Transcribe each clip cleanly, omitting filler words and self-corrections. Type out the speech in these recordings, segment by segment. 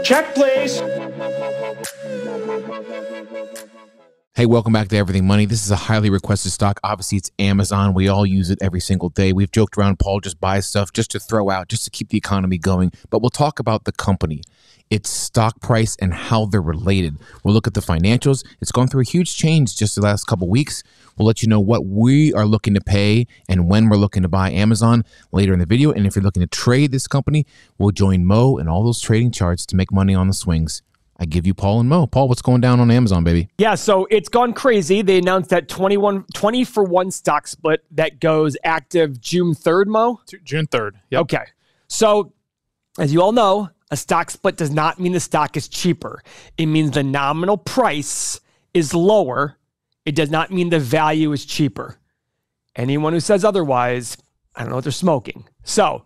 Check, please. Hey, welcome back to Everything Money. This is a highly requested stock. Obviously, it's Amazon. We all use it every single day. We've joked around, Paul just buys stuff just to throw out, just to keep the economy going. But we'll talk about the company, its stock price, and how they're related. We'll look at the financials. It's gone through a huge change just the last couple of weeks. We'll let you know what we are looking to pay and when we're looking to buy Amazon later in the video. And if you're looking to trade this company, we'll join Mo and all those trading charts to make money on the swings. I give you Paul and Mo. Paul, what's going down on Amazon, baby? Yeah, so it's gone crazy. They announced that 20-for-1 stock split that goes active June 3rd, Mo? June 3rd. Yep. Okay. So, as you all know, a stock split does not mean the stock is cheaper. It means the nominal price is lower. It does not mean the value is cheaper. Anyone who says otherwise, I don't know what they're smoking. So,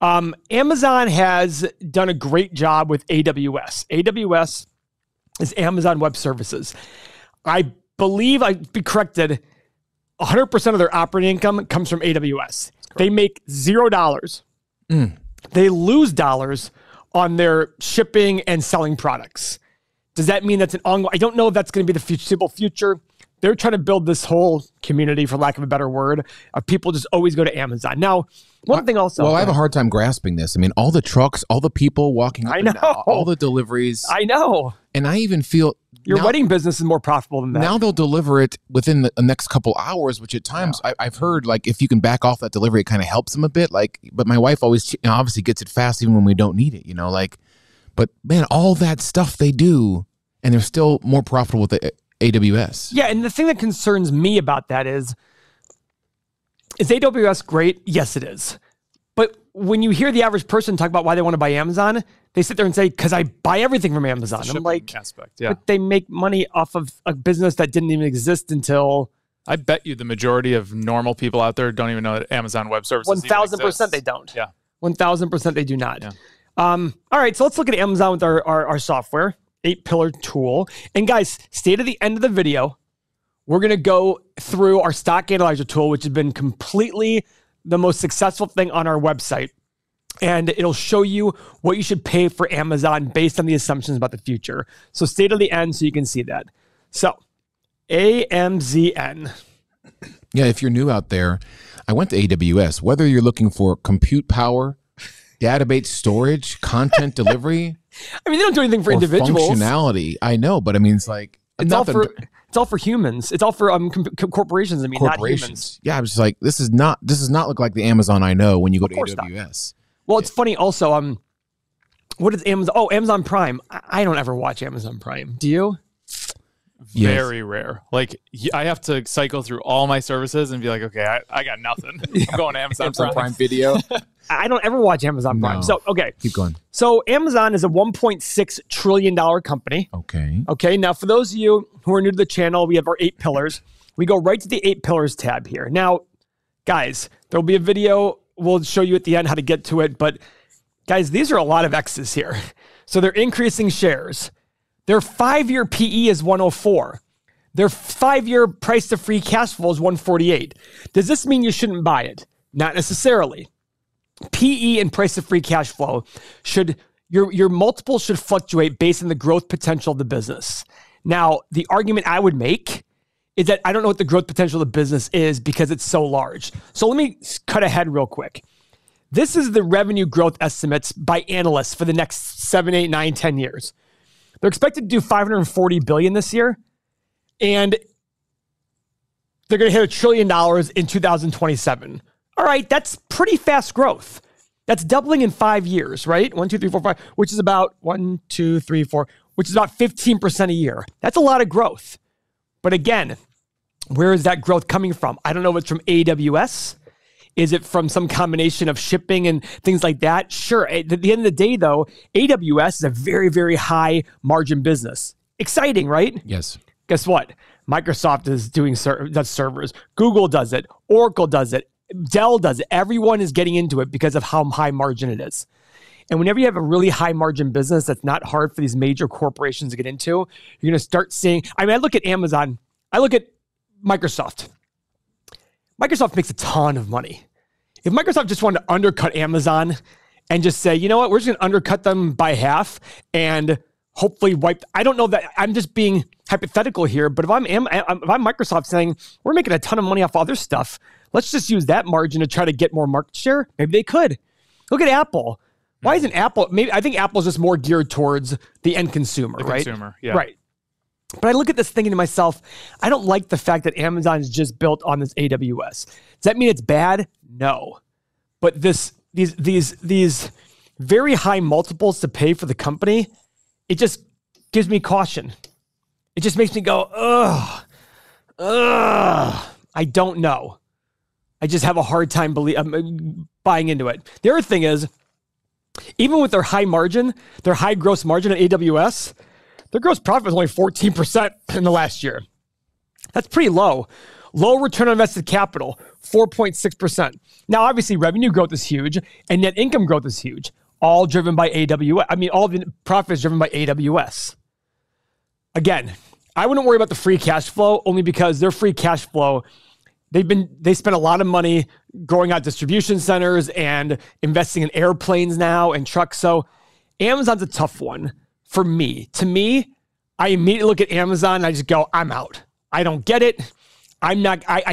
Amazon has done a great job with AWS. AWS is Amazon Web Services. I believe, I'd be corrected, 100% of their operating income comes from AWS. They make $0. They lose dollars on their shipping and selling products. Does that mean that's an ongoing? I don't know if that's going to be the foreseeable future. They're trying to build this whole community, for lack of a better word, of people just always go to Amazon. Now, one thing also. Well, I have a hard time grasping this. I mean, all the trucks, all the people walking up, I know, and down, all the deliveries. I know. And I even feel your wedding business is more profitable than that. Now they'll deliver it within the next couple hours, which at times I've heard, like, if you can back off that delivery, it kind of helps them a bit. Like, but my wife always obviously gets it fast even when we don't need it, like, but man, all that stuff they do, and they're still more profitable with the AWS. Yeah, and the thing that concerns me about that is AWS great? Yes, it is. But when you hear the average person talk about why they want to buy Amazon, they sit there and say, because I buy everything from Amazon. I'm like, aspect, yeah. But they make money off of a business that didn't even exist until... I bet you the majority of normal people out there don't even know that Amazon Web Services 1,000% they don't. Yeah. 1,000% they do not. Yeah. All right, so let's look at Amazon with our software, 8-pillar tool. And guys, stay to the end of the video. We're going to go through our stock analyzer tool, which has been completely the most successful thing on our website. And it'll show you what you should pay for Amazon based on the assumptions about the future. So stay to the end so you can see that. So AMZN. Yeah, if you're new out there, I went to AWS. Whether you're looking for compute power, database storage, content delivery. I mean, they don't do anything for individuals. Functionality. I know, but I mean, it's like... It's all for humans. It's all for corporations. I mean, not humans. Yeah, I was just like, this does not look like the Amazon I know when you go to AWS. Well, it's funny also. What is Amazon? Oh, Amazon Prime. I don't ever watch Amazon Prime. Do you? Very rare. Like, I have to cycle through all my services and be like, okay, I got nothing. I'm going to Amazon Prime Video. I don't ever watch Amazon Prime. No. So, okay. Keep going. So, Amazon is a $1.6 trillion company. Okay. Okay. Now, for those of you who are new to the channel, we have our 8 pillars. We go right to the 8 pillars tab here. Now, guys, there'll be a video. We'll show you at the end how to get to it. But, guys, these are a lot of X's here. So, they're increasing shares. Their 5-year PE is 104. Their 5-year price to free cash flow is 148. Does this mean you shouldn't buy it? Not necessarily. PE and price to free cash flow your multiple should fluctuate based on the growth potential of the business. Now, the argument I would make is that I don't know what the growth potential of the business is because it's so large. So let me cut ahead real quick. This is the revenue growth estimates by analysts for the next 7, 8, 9, 10 years. They're expected to do $540 billion this year, and they're going to hit $1 trillion in 2027. All right, that's pretty fast growth. That's doubling in 5 years, right? 1, 2, 3, 4, 5, which is about 1, 2, 3, 4, which is about 15% a year. That's a lot of growth. But again, where is that growth coming from? I don't know if it's from AWS. Is it from some combination of shipping and things like that? Sure. At the end of the day, though, AWS is a very, very high margin business. Exciting, right? Yes. Guess what? Microsoft is doing does servers. Google does it. Oracle does it. Dell does it. Everyone is getting into it because of how high margin it is. And whenever you have a really high margin business that's not hard for these major corporations to get into, you're going to start seeing, I mean, I look at Amazon, I look at Microsoft. Microsoft makes a ton of money. If Microsoft just wanted to undercut Amazon and just say, you know what, we're just going to undercut them by half and hopefully wipe. I don't know that I'm just being hypothetical here, but if I'm Microsoft saying we're making a ton of money off other stuff, let's just use that margin to try to get more market share. Maybe they could. Look at Apple. Why isn't Apple? Maybe I think Apple's just more geared towards the end consumer, right? Consumer, yeah. Right. But I look at this thinking to myself, I don't like the fact that Amazon is just built on this AWS. Does that mean it's bad? No. But these very high multiples to pay for the company, it just gives me caution. It just makes me go, ugh. I don't know. I just have a hard time buying into it. The other thing is, even with their high margin, their high gross margin at AWS, their gross profit was only 14% in the last year. That's pretty low. Low return on invested capital, 4.6%. Now, obviously, revenue growth is huge, and net income growth is huge. All driven by AWS. I mean, all the profit is driven by AWS. Again, I wouldn't worry about the free cash flow, only because their free cash flow, they spent a lot of money growing out distribution centers and investing in airplanes now and trucks. So Amazon's a tough one for me. To me, I immediately look at Amazon and I just go, I'm out. I don't get it. I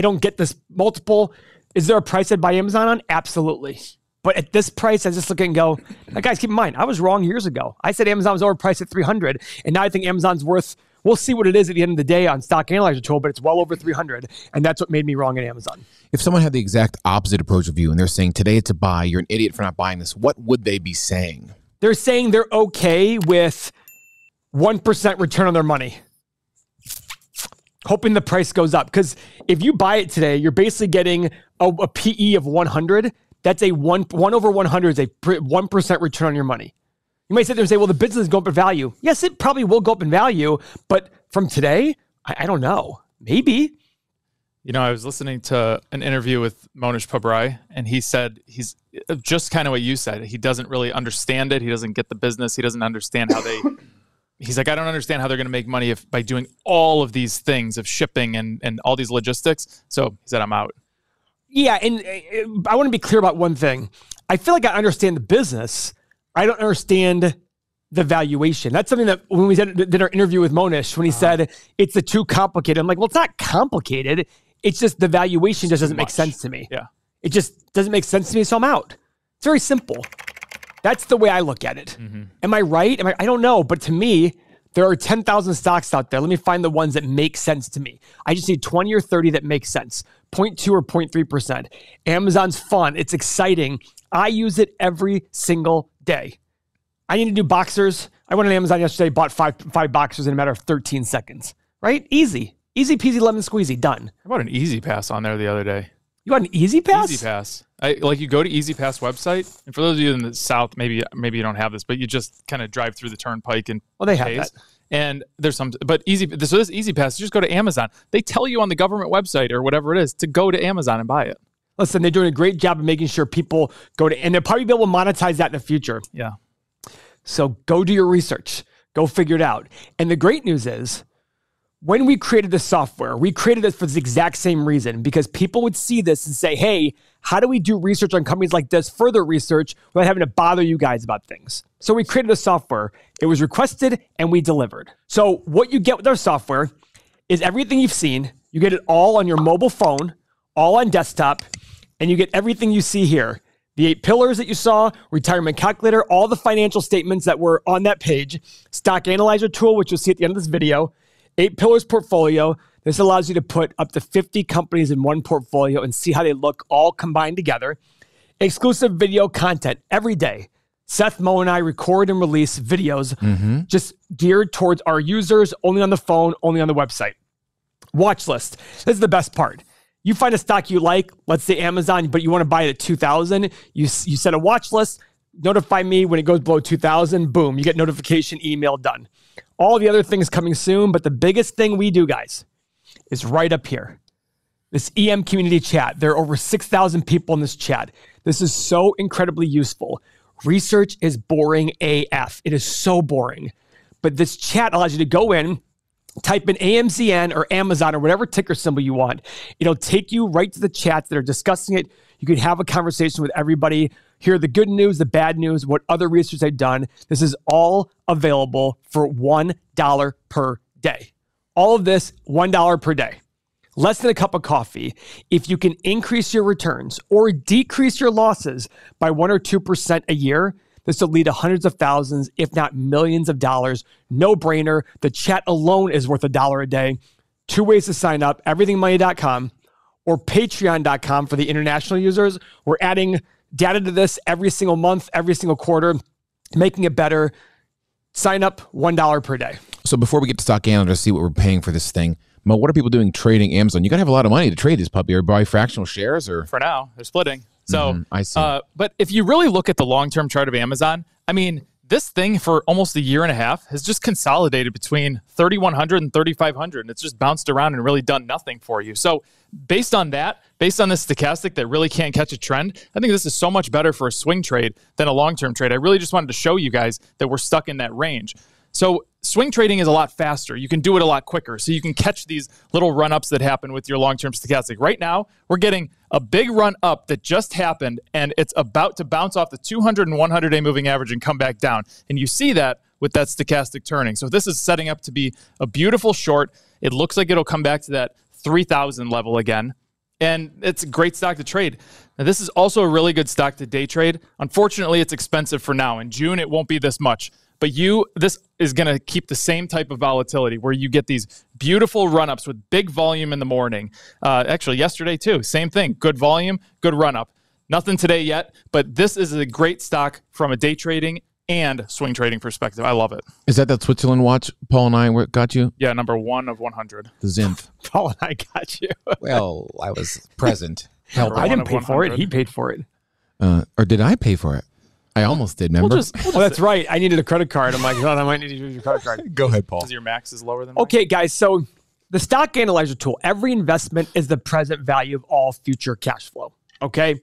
don't get this multiple. Is there a price I'd buy Amazon on? Absolutely. But at this price, I just look at it and go, guys, keep in mind, I was wrong years ago. I said Amazon was overpriced at 300, and now I think Amazon's worth, we'll see what it is at the end of the day on Stock Analyzer tool, but it's well over 300, and that's what made me wrong at Amazon. If someone had the exact opposite approach of you and they're saying, today it's a buy, you're an idiot for not buying this, what would they be saying? They're saying they're okay with 1% return on their money, hoping the price goes up. Because if you buy it today, you're basically getting a PE of 100. That's a 1 over 100 is a 1% return on your money. You might sit there and say, well, the business is going up in value. Yes, it probably will go up in value, but from today, I don't know. Maybe. You know, I was listening to an interview with Monish Pabrai, and he said he's just kind of what you said. He doesn't really understand it. He doesn't get the business. He doesn't understand how they... He's like, I don't understand how they're going to make money by doing all of these things of shipping and all these logistics. So he said, I'm out. Yeah, and I want to be clear about one thing. I feel like I understand the business. I don't understand the valuation. That's something that when we did our interview with Monish, when he said it's too complicated, I'm like, well, it's not complicated. It's just the valuation just doesn't make sense to me. Yeah, it just doesn't make sense to me, so I'm out. It's very simple. That's the way I look at it. Mm-hmm. Am I right? I don't know, but to me, there are 10,000 stocks out there. Let me find the ones that make sense to me. I just need 20 or 30 that make sense. 0.2 or 0.3%. Amazon's fun. It's exciting. I use it every single day. I need to do boxers. I went on Amazon yesterday, bought five boxers in a matter of 13 seconds. Right? Easy. Easy peasy lemon squeezy. Done. I bought an Easy Pass on there the other day. You got an Easy Pass? Easy Pass. You go to Easy Pass website, and for those of you in the South, maybe you don't have this, but you just kind of drive through the turnpike and they have that. And there's some, but this Easy Pass, you just go to Amazon. They tell you on the government website or whatever it is to go to Amazon and buy it. Listen, they're doing a great job of making sure people go to, and they'll probably be able to monetize that in the future. Yeah. So go do your research. Go figure it out. And the great news is, when we created this software, we created it for the exact same reason, because people would see this and say, hey, how do we do research on companies like this, further research, without having to bother you guys about things? So we created a software. It was requested and we delivered. So what you get with our software is everything you've seen. You get it all on your mobile phone, all on desktop, and you get everything you see here. The 8 pillars that you saw, retirement calculator, all the financial statements that were on that page, stock analyzer tool, which you'll see at the end of this video, 8 pillars portfolio. This allows you to put up to 50 companies in one portfolio and see how they look all combined together. Exclusive video content every day. Seth, Mo, and I record and release videos just geared towards our users, only on the phone, only on the website. Watch list. This is the best part. You find a stock you like, let's say Amazon, but you want to buy it at 2,000. You set a watch list, notify me when it goes below 2,000. Boom, you get notification, email, done. All the other things coming soon, but the biggest thing we do, guys, is right up here. This EM community chat. There are over 6,000 people in this chat. This is so incredibly useful. Research is boring AF. It is so boring. But this chat allows you to go in, type in AMZN or Amazon or whatever ticker symbol you want. It'll take you right to the chats that are discussing it. You can have a conversation with everybody. hear the good news, the bad news, what other research I've done. This is all available for $1 per day. All of this, $1 per day. Less than a cup of coffee. If you can increase your returns or decrease your losses by 1 or 2% a year, this will lead to hundreds of thousands, if not millions of dollars. No brainer. The chat alone is worth $1 a day. 2 ways to sign up, everythingmoney.com or patreon.com for the international users. We're adding data to this every single month, every single quarter, making it better. Sign up, $1 per day. So before we get to stock analysts, see what we're paying for this thing, Mo, what are people doing trading Amazon? You got to have a lot of money to trade this puppy, or buy fractional shares, or For now, they're splitting. So I see. But if you really look at the long-term chart of Amazon, I mean, this thing for almost a year and a half has just consolidated between 3,100 and 3,500, and it's just bounced around and really done nothing for you. So based on that, based on this stochastic that really can't catch a trend, I think this is so much better for a swing trade than a long-term trade. I really just wanted to show you guys that we're stuck in that range. So swing trading is a lot faster. You can do it a lot quicker. So you can catch these little run-ups that happen with your long-term stochastic. Right now, we're getting a big run up that just happened, and it's about to bounce off the 200 and 100-day moving average and come back down. And you see that with that stochastic turning. So this is setting up to be a beautiful short. It looks like it'll come back to that 3,000 level again. And it's a great stock to trade. Now, this is also a really good stock to day trade. Unfortunately, it's expensive for now. In June, it won't be this much. But this is going to keep the same type of volatility where you get these beautiful run-ups with big volume in the morning. Actually, yesterday too, same thing. Good volume, good run-up. Nothing today yet, but this is a great stock from a day trading and swing trading perspective. I love it. Is that Switzerland watch Paul and I got you? Yeah, number 1 of 100. The Zinth. Paul and I got you. Well, I was present. I didn't pay for it. He paid for it. Or did I pay for it? I almost did, remember? Oh, that's right. I needed a credit card. I'm like, oh, I might need to use your credit card. Go ahead, Paul. Because your max is lower than mine. Okay, guys. So the stock analyzer tool, every investment is the present value of all future cash flow. Okay?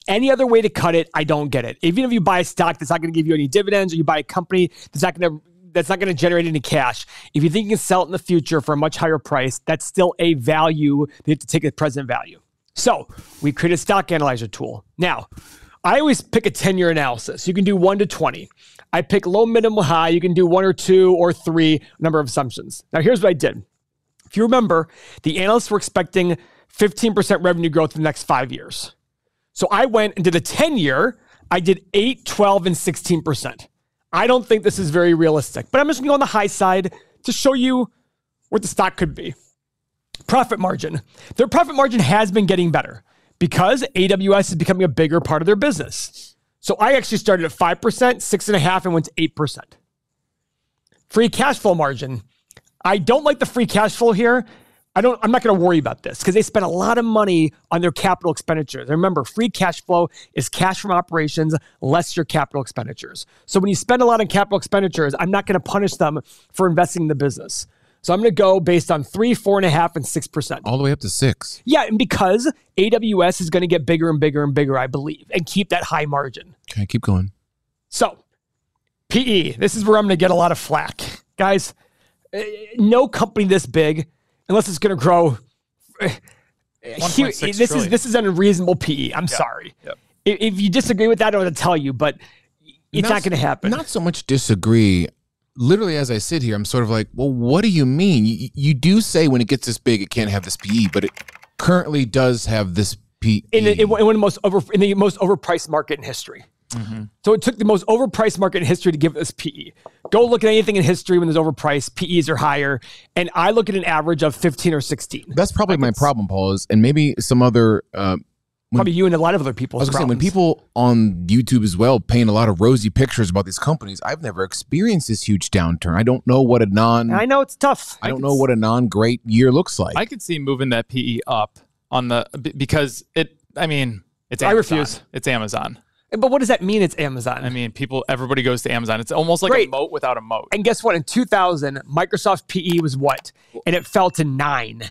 Any other way to cut it, I don't get it. Even if you buy a stock that's not going to give you any dividends, or you buy a company that's not going to generate any cash, if you think you can sell it in the future for a much higher price, that's still a value. You have to take the present value. So we create a stock analyzer tool. Now, I always pick a 10-year analysis. You can do 1 to 20. I pick low, minimum, high. You can do 1 or 2 or 3 number of assumptions. Now, here's what I did. If you remember, the analysts were expecting 15% revenue growth in the next 5 years. So I went and did a 10-year. I did 8, 12, and 16%. I don't think this is very realistic, but I'm just going to go on the high side to show you what the stock could be. Profit margin. Their profit margin has been getting better because AWS is becoming a bigger part of their business. So I actually started at 5%, 6.5%, and went to 8%. Free cash flow margin. I don't like the free cash flow here. I'm not going to worry about this because they spend a lot of money on their capital expenditures. And remember, free cash flow is cash from operations less your capital expenditures. So when you spend a lot on capital expenditures, I'm not going to punish them for investing in the business. So I'm going to go based on 3, 4.5, and 6%. All the way up to 6. Yeah, and because AWS is going to get bigger and bigger and bigger, I believe, and keep that high margin. Okay, keep going. So, PE, this is where I'm going to get a lot of flack. Guys, no company this big, unless it's going to grow. This is an unreasonable PE. I'm sorry. Yep. If you disagree with that, I don't want to tell you, but it's not going to happen. Not so much disagree. Literally, as I sit here, I'm sort of like, well, what do you mean? You do say when it gets this big, it can't have this PE, but it currently does have this PE. In the most overpriced market in history. Mm-hmm. So it took the most overpriced market in history to give this PE. Go look at anything in history when there's overpriced. PEs are higher. And I look at an average of 15 or 16. That's probably my problem, Paul, and maybe some other... probably you and a lot of other people. I was going to say, when people on YouTube as well paint a lot of rosy pictures about these companies, I've never experienced this huge downturn. I don't know what I know it's tough. I don't know what a non-great year looks like. I could see moving that PE up on because it's Amazon. I refuse. It's Amazon. But what does that mean? It's Amazon. I mean, everybody goes to Amazon. It's almost like a moat without a moat. And guess what? In 2000, Microsoft's PE was what? And it fell to 9.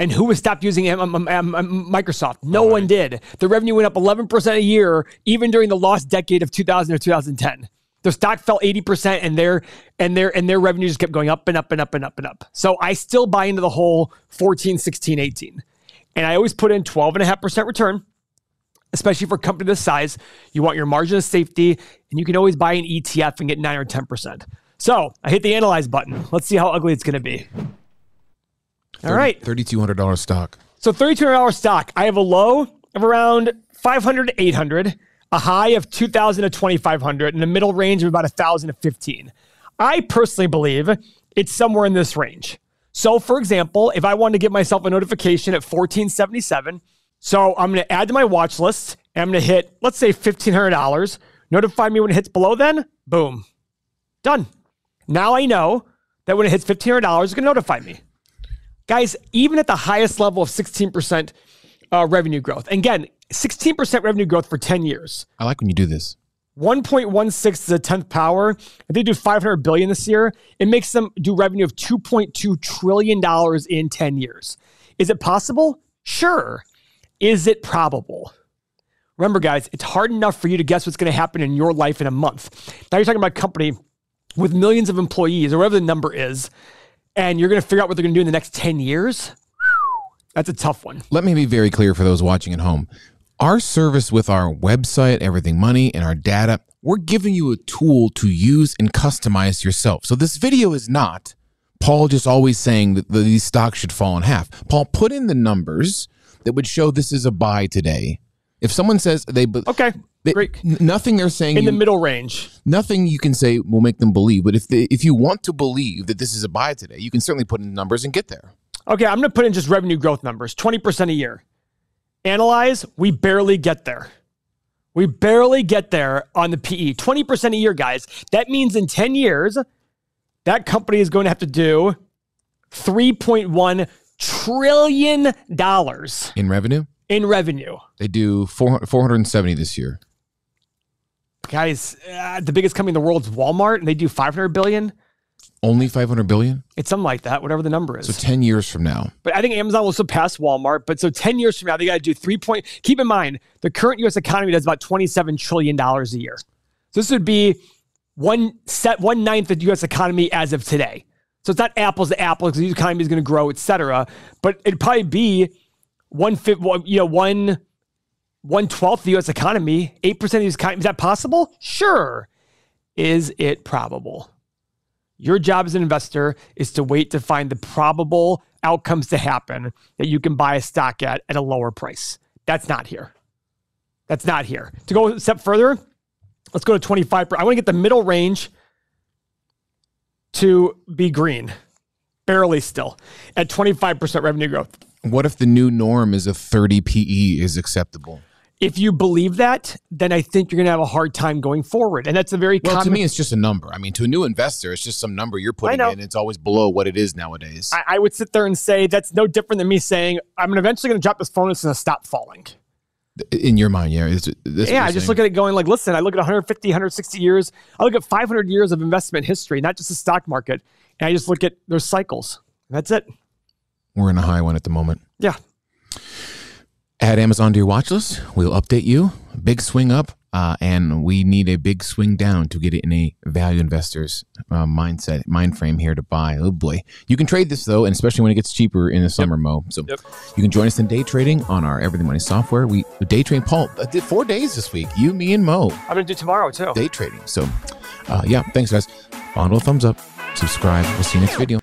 And who was stopped using Microsoft? No one did. The revenue went up 11% a year, even during the lost decade of 2000 or 2010. Their stock fell 80%, and their revenue just kept going up and up and up and up and up. So I still buy into the whole 14, 16, 18. And I always put in 12.5% return. especially for a company this size. You want your margin of safety, and you can always buy an ETF and get 9 or 10%. So I hit the analyze button. Let's see how ugly it's going to be. All right. $3,200 stock. So $3,200 stock. I have a low of around 500 to 800, a high of 2,000 to 2,500, and a middle range of about 1,000 to 15. I personally believe it's somewhere in this range. So for example, if I wanted to give myself a notification at 1477, so I'm going to add to my watch list, and I'm going to hit, let's say $1,500. Notify me when it hits below then, boom, done. Now I know that when it hits $1,500, it's going to notify me. Guys, even at the highest level of 16% revenue growth, and again, 16% revenue growth for 10 years. I like when you do this. 1.16 to the 10th power. If they do $500 billion this year, it makes them do revenue of $2.2 trillion in 10 years. Is it possible? Sure. Is it probable? Remember, guys, it's hard enough for you to guess what's going to happen in your life in a month. Now you're talking about a company with millions of employees or whatever the number is, and you're going to figure out what they're going to do in the next 10 years. That's a tough one. Let me be very clear for those watching at home. Our service with our website, Everything Money, and our data, we're giving you a tool to use and customize yourself. So this video is not Paul just always saying that these stocks should fall in half. Paul, put in the numbers that would show this is a buy today. If someone says great. Nothing they're saying in the middle range. Nothing you can say will make them believe. But if you want to believe that this is a buy today, you can certainly put in numbers and get there. Okay, I'm going to put in just revenue growth numbers, 20% a year. Analyze, we barely get there. We barely get there on the PE. 20% a year, guys. That means in 10 years, that company is going to have to do $3.1 trillion in revenue. In revenue. They do 470 this year. Guys, the biggest company in the world is Walmart, and they do $500 billion. Only $500 billion? It's something like that, whatever the number is. So 10 years from now. But I think Amazon will surpass Walmart. But so 10 years from now, they got to do keep in mind, the current U.S. economy does about $27 trillion a year. So this would be one ninth of the U.S. economy as of today. So it's not apples to apples because the economy is going to grow, et cetera. But it'd probably be 1/12 of the U.S. economy, 8% of the U.S. economy. Is that possible? Sure. Is it probable? Your job as an investor is to wait to find the probable outcomes to happen that you can buy a stock at a lower price. That's not here. That's not here. To go a step further, let's go to 25%. I want to get the middle range to be green, barely still, at 25% revenue growth. What if the new norm is a 30 PE is acceptable? If you believe that, then I think you're going to have a hard time going forward. And that's a very common... to me, it's just a number. I mean, to a new investor, it's just some number you're putting in. It's always below what it is nowadays. I would sit there and say that's no different than me saying, I'm eventually going to drop this phone and it's going to stop falling. In your mind, yeah. I just look at it going like, listen, I look at 150, 160 years. I look at 500 years of investment history, not just the stock market. And I just look at those cycles. That's it. We're in a high one at the moment. Yeah. Add Amazon to your watch list. We'll update you. Big swing up, and we need a big swing down to get it in a value investor's mind frame here to buy. Oh boy. You can trade this though, and especially when it gets cheaper in the summer, Mo. So you can join us in day trading on our Everything Money software. We day trade. Paul did 4 days this week. You, me, and Mo. I'm going to do tomorrow too. Day trading. So yeah, thanks guys. Follow, thumbs up, subscribe. We'll see you next video.